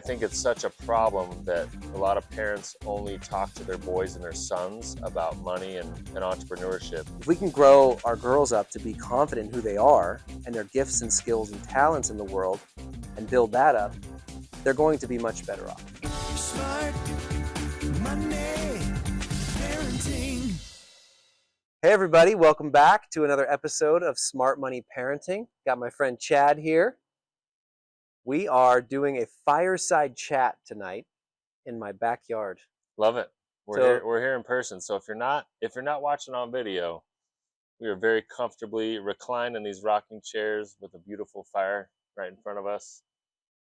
I think it's such a problem that a lot of parents only talk to their boys and their sons about money and entrepreneurship. If we can grow our girls up to be confident in who they are and their gifts and skills and talents in the world and build that up, they're going to be much better off. Smart money parenting. Hey everybody, welcome back to another episode of Smart Money Parenting. Got my friend Chad here. We are doing a fireside chat tonight in my backyard. Love it. We're here in person. So if you're not watching on video, we are very comfortably reclined in these rocking chairs with a beautiful fire right in front of us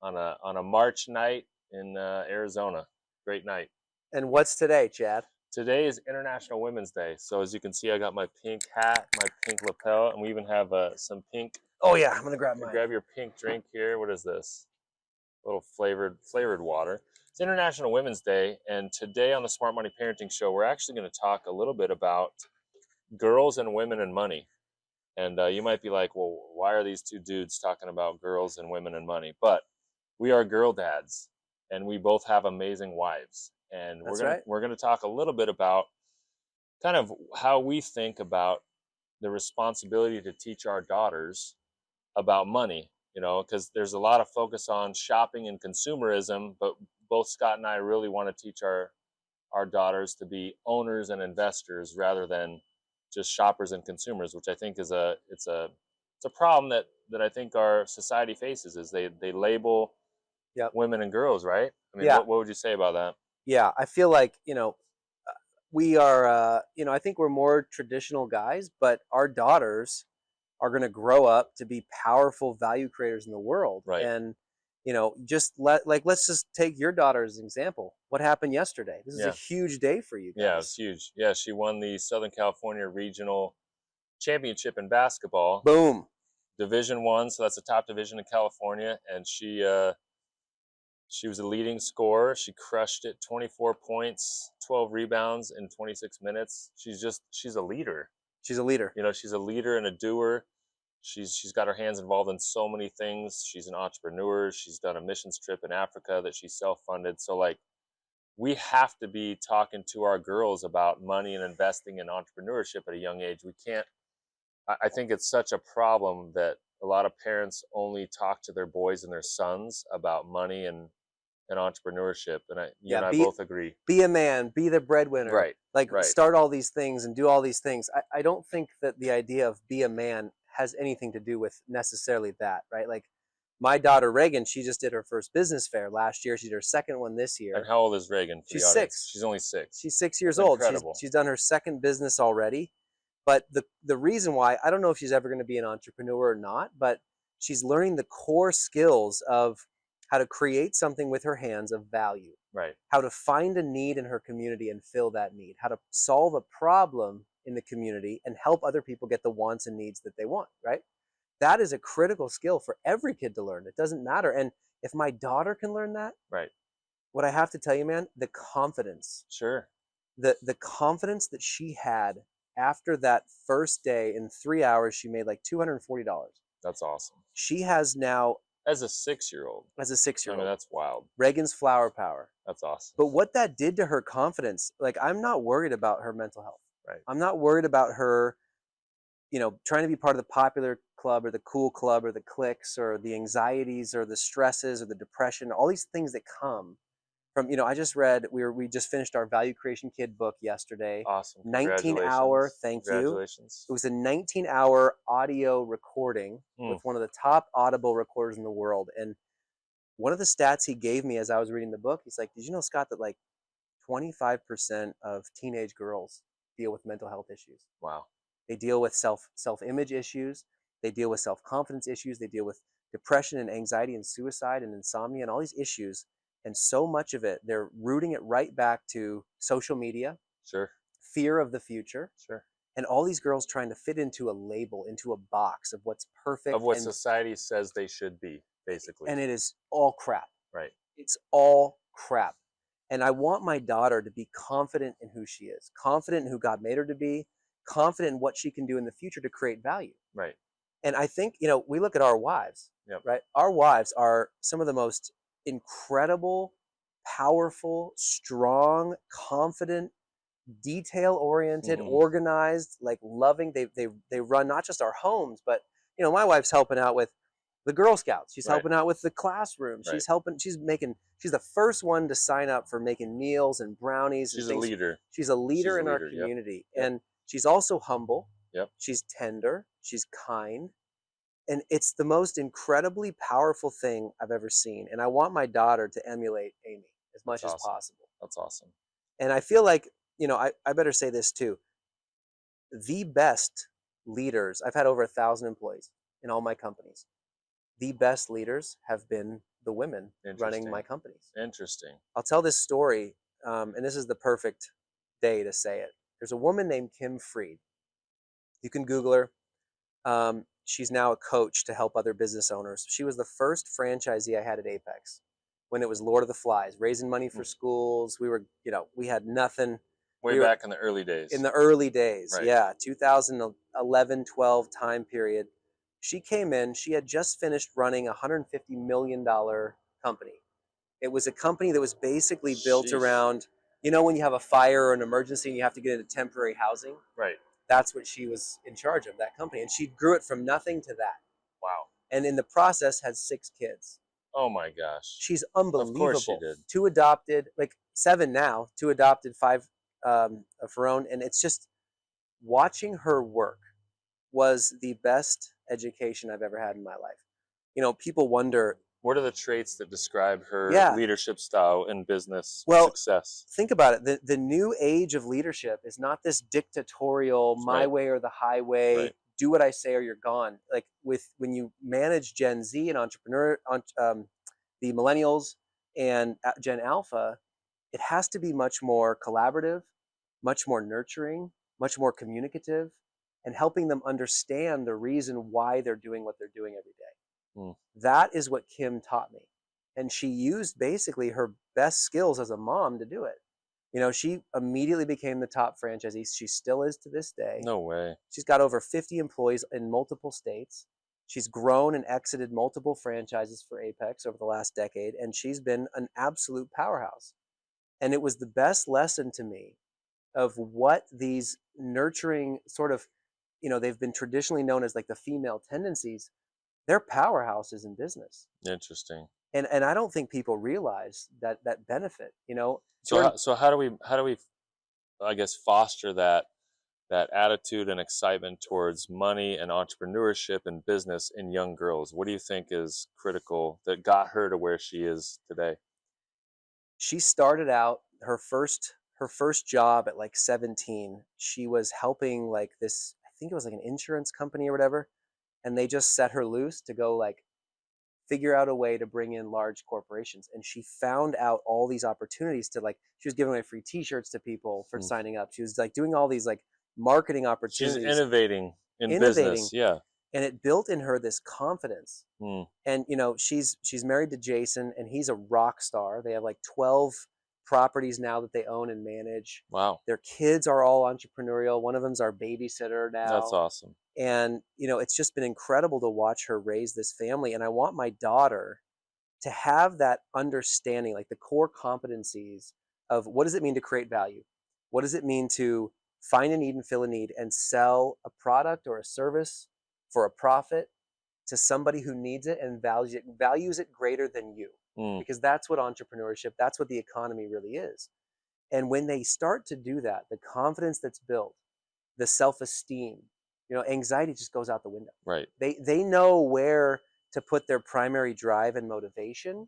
on a March night in Arizona. Great night. And what's today, Chad? Today is International Women's Day. So as you can see, I got my pink hat, my pink lapel, and we even have some pink. Oh yeah, I'm gonna grab mine. Grab your pink drink here. What is this? A little flavored water. It's International Women's Day, and today on the Smart Money Parenting Show, we're actually going to talk a little bit about girls and women and money. And you might be like, well, why are these two dudes talking about girls and women and money? But we are girl dads, and we both have amazing wives. And we're going to talk a little bit about kind of how we think about the responsibility to teach our daughters about money, you know, because there's a lot of focus on shopping and consumerism, but both Scott and I really want to teach our daughters to be owners and investors rather than just shoppers and consumers, which I think is a problem that I think our society faces, is they label women and girls, right? I mean, what would you say about that? Yeah, I feel like, we are, I think we're more traditional guys, but our daughters are going to grow up to be powerful value creators in the world. Right. And, let's just take your daughter as an example. What happened yesterday? This is a huge day for you guys. Yeah, it's huge. Yeah, she won the Southern California Regional Championship in basketball. Boom. Division I, so that's the top division in California. And she was a leading scorer. She crushed it, 24 points, 12 rebounds in 26 minutes. She's a leader. She's a leader. She's a leader and a doer. She's got her hands involved in so many things. She's an entrepreneur. She's done a missions trip in Africa that she self-funded. So we have to be talking to our girls about money and investing in entrepreneurship at a young age. We can't, I think it's such a problem that a lot of parents only talk to their boys and their sons about money and entrepreneurship. And you and I both agree. Be a man, be the breadwinner. Right. Start all these things and do all these things. I don't think that the idea of be a man has anything to do with necessarily that, right? Like my daughter Reagan, she just did her first business fair last year. She did her second one this year. And how old is Reagan? She's 6. She's only 6. She's 6 years old. She's done her second business already. But the reason why, I don't know if she's ever going to be an entrepreneur or not, but she's learning the core skills of how to create something with her hands of value. Right. How to find a need in her community and fill that need. How to solve a problem in the community and help other people get the wants and needs that they want, right? That is a critical skill for every kid to learn. It doesn't matter. And if my daughter can learn that, right, what I have to tell you, man, the confidence. Sure. The confidence that she had after that first day, in 3 hours, she made like $240. That's awesome. She has now... As a 6-year-old. As a 6-year-old. I mean, that's wild. Reagan's flower power. That's awesome. But what that did to her confidence, I'm not worried about her mental health. Right. I'm not worried about her, trying to be part of the popular club or the cool club or the cliques or the anxieties or the stresses or the depression, all these things that come from, I just read, we just finished our Value Creation Kid book yesterday. Awesome. 19-hour, thank you. Congratulations. It was a 19-hour audio recording with one of the top Audible recorders in the world. And one of the stats he gave me as I was reading the book, he's like, did you know, Scott, that 25% of teenage girls deal with mental health issues? Wow. They deal with self-image issues. They deal with self-confidence issues. They deal with depression and anxiety and suicide and insomnia and all these issues. And so much of it, they're rooting it right back to social media. Sure. Fear of the future. Sure. And all these girls trying to fit into a label, into a box of what's perfect. Of what society says they should be, basically. And it is all crap. Right. It's all crap. And I want my daughter to be confident in who she is, confident in who God made her to be, confident in what she can do in the future to create value. Right. And I think, we look at our wives, Yep. right? Our wives are some of the most incredible, powerful, strong, confident, detail-oriented, organized, like loving. They run not just our homes, but my wife's helping out with the Girl Scouts. She's helping out with the classroom. She's helping. She's the first one to sign up for making meals and brownies. She's and a leader. She's a leader in our community, and she's also humble. Yep. She's tender. She's kind. And it's the most incredibly powerful thing I've ever seen. And I want my daughter to emulate Amy as much as possible. That's awesome. And I feel like, I better say this too. The best leaders, I've had over 1,000 employees in all my companies. The best leaders have been the women running my companies. Interesting. I'll tell this story, and this is the perfect day to say it. There's a woman named Kim Freed. You can Google her. She's now a coach to help other business owners. She was the first franchisee I had at Apex when it was Lord of the Flies, raising money for schools. We were, we had nothing. Way back in the early days. In the early days, right. Yeah, 2011, 12 time period. She came in, she had just finished running a $150 million company. It was a company that was basically built around, when you have a fire or an emergency and you have to get into temporary housing? Right. That's what she was in charge of, that company. And she grew it from nothing to that. Wow. And in the process had 6 kids. Oh my gosh. She's unbelievable. Of course she did. 2 adopted, 7 now, 2 adopted, 5 of her own. And it's just watching her work was the best education I've ever had in my life. People wonder, what are the traits that describe her leadership style and business success? Think about it. The new age of leadership is not this dictatorial, my way or the highway, do what I say or you're gone. Like when you manage Gen Z and the millennials and Gen Alpha, it has to be much more collaborative, much more nurturing, much more communicative, and helping them understand the reason why they're doing what they're doing every day. That is what Kim taught me. And she used basically her best skills as a mom to do it. She immediately became the top franchisee. She still is to this day. No way. She's got over 50 employees in multiple states. She's grown and exited multiple franchises for Apex over the last decade, and she's been an absolute powerhouse. And it was the best lesson to me of what these nurturing sort of, they've been traditionally known as like the female tendencies. They're powerhouses in business. Interesting. And I don't think people realize that benefit, So how do we I guess foster that attitude and excitement towards money and entrepreneurship and business in young girls? What do you think is critical that got her to where she is today? She started out her first job at 17. She was helping this, I think it was an insurance company or whatever. And they just set her loose to go figure out a way to bring in large corporations. And she found out all these opportunities to she was giving away free t-shirts to people for signing up. She was doing all these marketing opportunities. She's innovating in business. Yeah. And it built in her this confidence. And she's married to Jason, and he's a rock star. They have 12 properties now that they own and manage. Wow. Their kids are all entrepreneurial. One of them's our babysitter now. That's awesome. And, it's just been incredible to watch her raise this family. And I want my daughter to have that understanding, the core competencies of what does it mean to create value? What does it mean to find a need and fill a need and sell a product or a service for a profit to somebody who needs it and values it greater than you? Because that's what entrepreneurship, that's what the economy really is. And when they start to do that, the confidence that's built, the self-esteem, anxiety just goes out the window. Right. They know where to put their primary drive and motivation,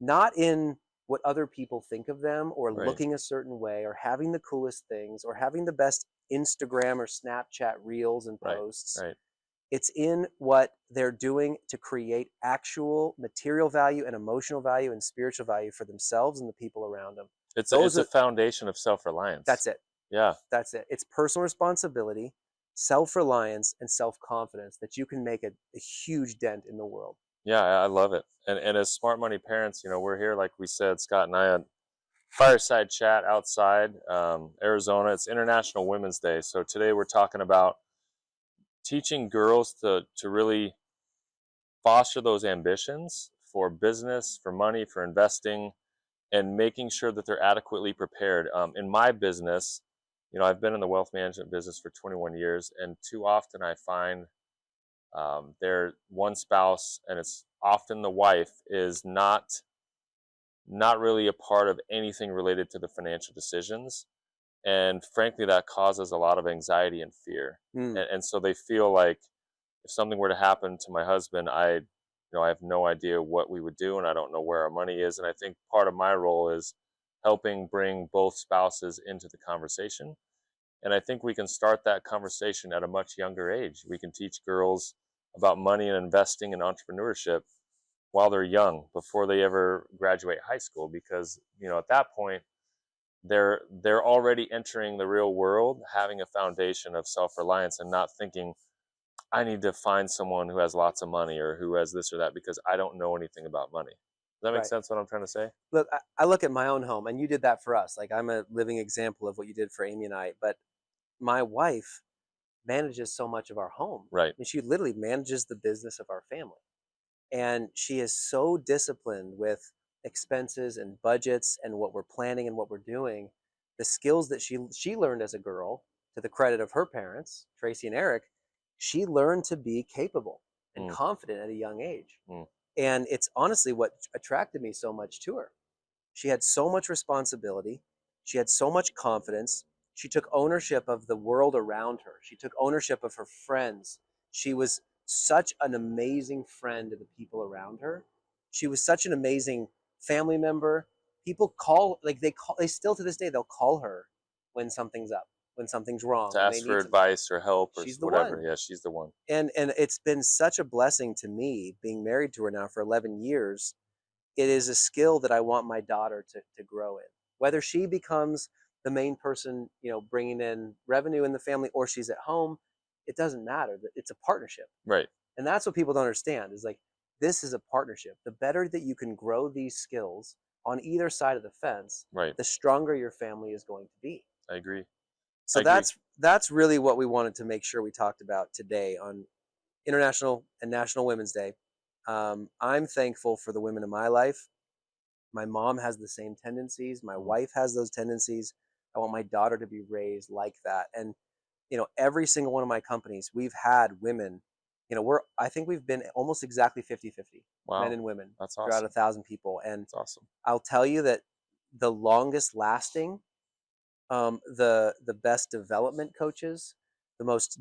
not in what other people think of them or looking a certain way or having the coolest things or having the best Instagram or Snapchat reels and posts. Right. It's in what they're doing to create actual material value and emotional value and spiritual value for themselves and the people around them. It's a foundation of self-reliance. That's it. Yeah. That's it. It's personal responsibility, self-reliance, and self-confidence that you can make a huge dent in the world. Yeah, I love it. And as smart money parents, we're here, like we said, Scott and I, on fireside chat outside Arizona. It's International Women's Day. So today we're talking about teaching girls to really foster those ambitions, for business, for money, for investing, and making sure that they're adequately prepared. In my business, I've been in the wealth management business for 21 years, and too often I find there one spouse, and it's often the wife, is not really a part of anything related to the financial decisions, and frankly, that causes a lot of anxiety and fear. And so they feel like if something were to happen to my husband, I have no idea what we would do, and I don't know where our money is. And I think part of my role is helping bring both spouses into the conversation. And I think we can start that conversation at a much younger age. We can teach girls about money and investing and entrepreneurship while they're young, before they ever graduate high school, because at that point they're already entering the real world, having a foundation of self-reliance, and not thinking, I need to find someone who has lots of money or who has this or that because I don't know anything about money. Does that make Right. sense what I'm trying to say? Look, I look at my own home, and you did that for us. Like, I'm a living example of what you did for Amy and I. But my wife manages so much of our home. Right. And she literally manages the business of our family. And she is so disciplined with expenses and budgets and what we're planning and what we're doing. The skills that she learned as a girl, to the credit of her parents, Tracy and Eric, she learned to be capable and confident at a young age. And it's honestly what attracted me so much to her. She had so much responsibility. She had so much confidence. She took ownership of the world around her. She took ownership of her friends. She was such an amazing friend to the people around her. She was such an amazing family member. People they still to this day, they'll call her when something's up, when something's wrong, To ask for advice or help or whatever. Yeah, she's the one. And it's been such a blessing to me being married to her now for 11 years. It is a skill that I want my daughter to grow in. Whether she becomes the main person, bringing in revenue in the family, or she's at home, it doesn't matter. It's a partnership. Right. And that's what people don't understand, is like, this is a partnership. The better that you can grow these skills on either side of the fence, Right. the stronger your family is going to be. I agree. So that's really what we wanted to make sure we talked about today on International and National Women's Day. I'm thankful for the women in my life. My mom has the same tendencies. My wife has those tendencies. I want my daughter to be raised like that. And every single one of my companies, we've had women. I think we've been almost exactly 50-50, Wow. men and women. That's throughout awesome. 1,000 people. And That's awesome. I'll tell you that the longest lasting, the best development coaches, the most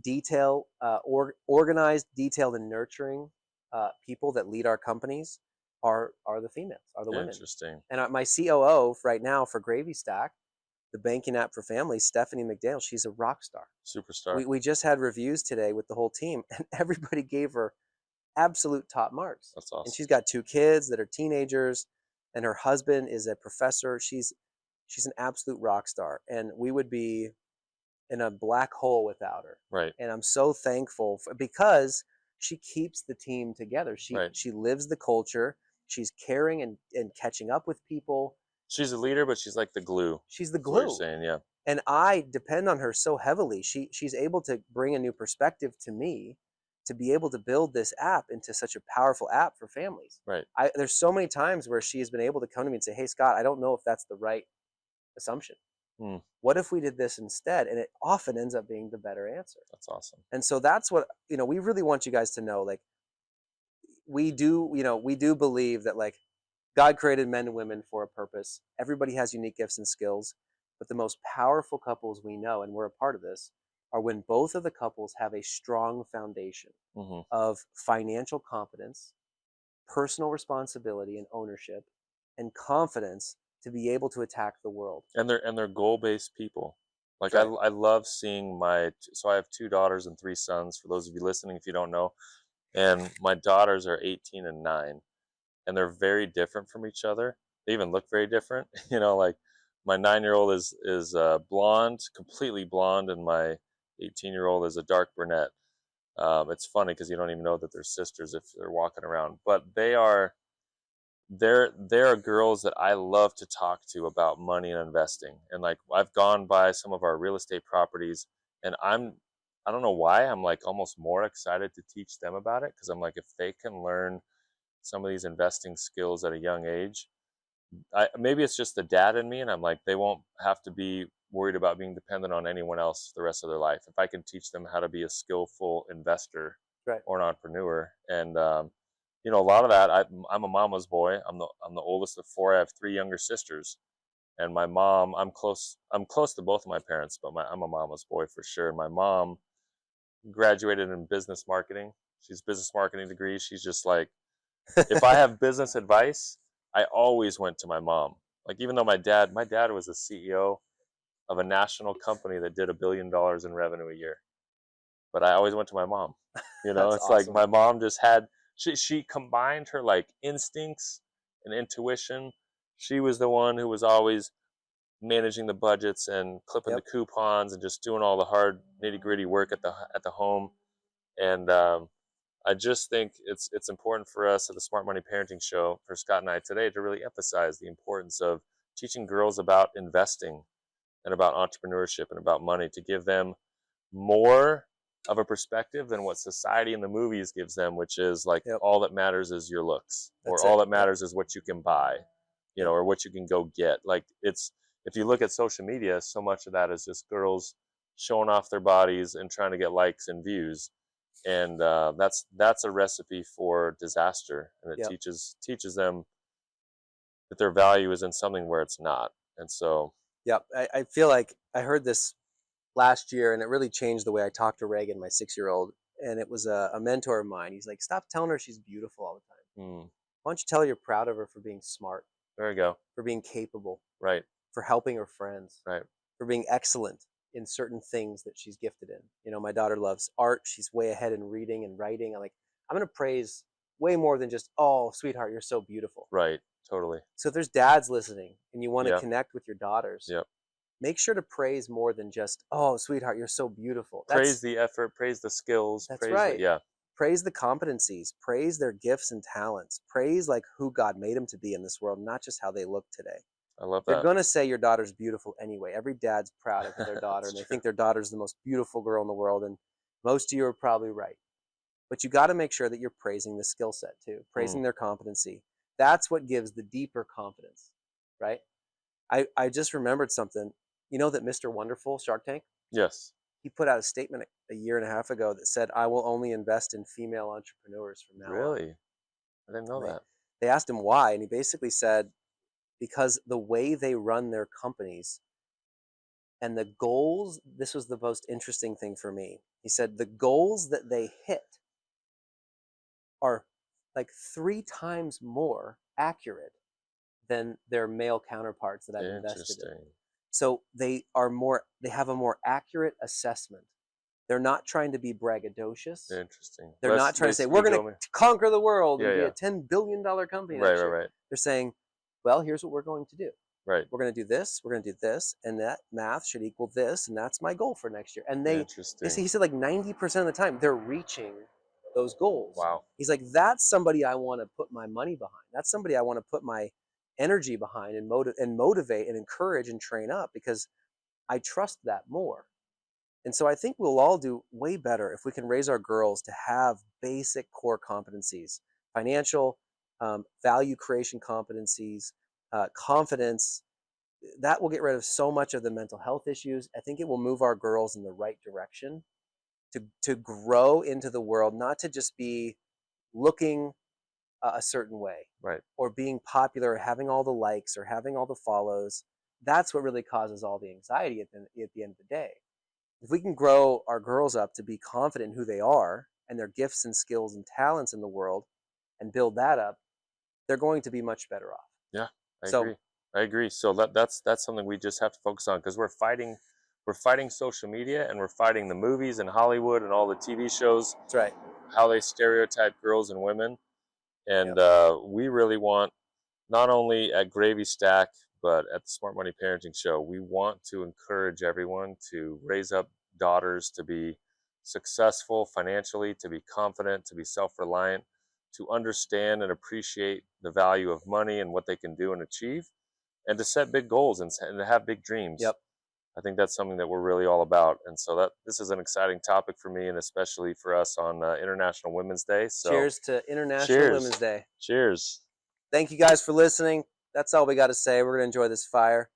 organized, detailed, and nurturing people that lead our companies are the females, are the women. Interesting. And my COO right now for Gravy Stack, the banking app for families, Stephanie McDaniel, she's a rock star. Superstar. We just had reviews today with the whole team, and everybody gave her absolute top marks. That's awesome. And she's got 2 kids that are teenagers, and her husband is a professor. She's an absolute rock star, and we would be in a black hole without her. Right. And I'm so thankful because she keeps the team together. She lives the culture. She's caring and catching up with people. She's a leader, but she's like the glue. She's the That's what glue. you're saying, yeah. And I depend on her so heavily. She's able to bring a new perspective to me to be able to build this app into such a powerful app for families. Right. There's so many times where she has been able to come to me and say, hey, Scott, I don't know if that's the right assumption. What if we did this instead? And it often ends up being the better answer. That's awesome. And so that's what, we really want you guys to know. Like, we do believe that, like, God created men and women for a purpose. Everybody has unique gifts and skills, but the most powerful couples we know, and we're a part of this, are when both of the couples have a strong foundation of financial competence, personal responsibility and ownership, and confidence to be able to attack the world. And they're goal-based people. Like, right. I love seeing so I have 2 daughters and 3 sons, for those of you listening, if you don't know. And my daughters are 18 and 9, and they're very different from each other. They even look very different. Like, my 9-year-old is blonde, completely blonde, and my 18-year-old is a dark brunette. It's funny because you don't even know that they're sisters if they're walking around. But they're girls that I love to talk to about money and investing. And like, I've gone by some of our real estate properties, and I don't know why, I'm like almost more excited to teach them about it, because I'm like, if they can learn some of these investing skills at a young age. Maybe it's just the dad in me, and I'm like, they won't have to be worried about being dependent on anyone else the rest of their life. If I can teach them how to be a skillful investor Right. or an entrepreneur, and you know, a lot of that, I'm a mama's boy. I'm the oldest of four. I have three younger sisters, and my mom, I'm close to both of my parents, but I'm a mama's boy for sure. And my mom graduated in business marketing. She's business marketing degree. She's just like, if I have business advice, I always went to my mom. Like, even though my dad was the CEO of a national company that did $1 billion in revenue a year, but I always went to my mom. You know, That's it's like awesome. my mom just had, she combined her like instincts and intuition. She was the one who was always managing the budgets and clipping Yep. the coupons and just doing all the hard nitty gritty work at the home. And I just think it's important for us at the Smart Money Parenting Show, for Scott and I today, to really emphasize the importance of teaching girls about investing and about entrepreneurship and about money, to give them more of a perspective than what society and the movies gives them, which is like, Yep. all that matters is your looks, That's or all it. that matters is what you can buy, you know, or what you can go get. Like, it's, if you look at social media, so much of that is just girls showing off their bodies and trying to get likes and views, and that's a recipe for disaster, and it Yep. teaches them that their value is in something where it's not. And so, Yep. I feel like I heard this last year, and it really changed the way I talk to Reagan, my 6-year-old. And it was a mentor of mine. He's like, stop telling her she's beautiful all the time. Why don't you tell her you're proud of her for being smart, there you go. for being capable, Right. for helping her friends, Right. for being excellent in certain things that she's gifted in. You know, my daughter loves art. She's way ahead in reading and writing. I'm going to praise way more than just, oh, sweetheart, you're so beautiful. Right. Totally. So if there's dads listening and you want to Yep. connect with your daughters, Yep. make sure to praise more than just, oh, sweetheart, you're so beautiful. Praise the effort, praise the skills. That's praise right. Yeah. Praise the competencies, praise their gifts and talents, praise like who God made them to be in this world, not just how they look today. I love They're that. going to say your daughter's beautiful anyway. Every dad's proud of their daughter, That's and they true. think their daughter's the most beautiful girl in the world, and most of you are probably right. But you got to make sure that you're praising the skill set too, praising their competency. That's what gives the deeper confidence, right? I just remembered something. You know that Mr. Wonderful, Shark Tank, Yes. he put out a statement a year and a half ago that said, I will only invest in female entrepreneurs from now on. Really? I didn't know Right. that. They asked him why, and he basically said, because the way they run their companies and the goals, this was the most interesting thing for me. He said the goals that they hit are like 3 times more accurate than their male counterparts that I've invested in. Interesting. So they have a more accurate assessment. They're not trying to be braggadocious. Interesting. They're not trying to say, we're going to conquer the world and be a $10 billion company. Right. They're saying, well, here's what we're going to do. Right. We're going to do this, we're going to do this, and that math should equal this, and that's my goal for next year. And he said like 90% of the time, they're reaching those goals. Wow. He's like, that's somebody I want to put my money behind. That's somebody I want to put my energy behind and motivate and encourage and train up, because I trust that more. And so I think we'll all do way better if we can raise our girls to have basic core competencies, financial, value creation competencies, confidence. That will get rid of so much of the mental health issues. I think it will move our girls in the right direction to grow into the world, not to just be looking a certain way, right, or being popular, or having all the likes, or having all the follows. That's what really causes all the anxiety at the end of the day. If we can grow our girls up to be confident in who they are and their gifts and skills and talents in the world and build that up, they're going to be much better off. Yeah, I agree. So that's something we just have to focus on, because we're fighting social media, and we're fighting the movies and Hollywood and all the TV shows. That's right. How they stereotype girls and women. And we really want, not only at Gravy Stack, but at the Smart Money Parenting Show, we want to encourage everyone to raise up daughters to be successful financially, to be confident, to be self-reliant, to understand and appreciate the value of money and what they can do and achieve, and to set big goals and to have big dreams. Yep. I think that's something that we're really all about. And so this is an exciting topic for me, and especially for us on International Women's Day. So Cheers to International cheers. Women's Day. Cheers. Thank you guys for listening. That's all we got to say. We're going to enjoy this fire.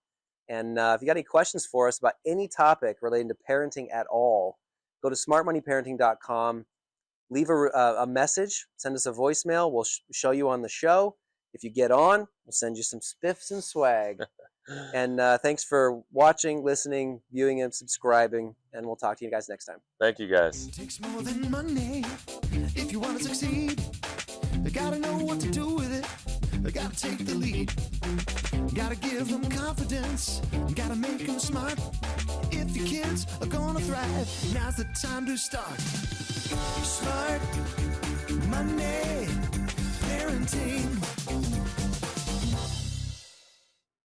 And if you got any questions for us about any topic relating to parenting at all, go to smartmoneyparenting.com. Leave a message. Send us a voicemail. We'll show you on the show. If you get on, we'll send you some spiffs and swag. And thanks for watching, listening, viewing, and subscribing. And we'll talk to you guys next time. Thank you, guys. It takes more than money if you want to succeed. You gotta know what to do with it. You gotta take the lead. You gotta give them confidence. You gotta make them smart. If your kids are gonna thrive, now's the time to start. Smart money parenting.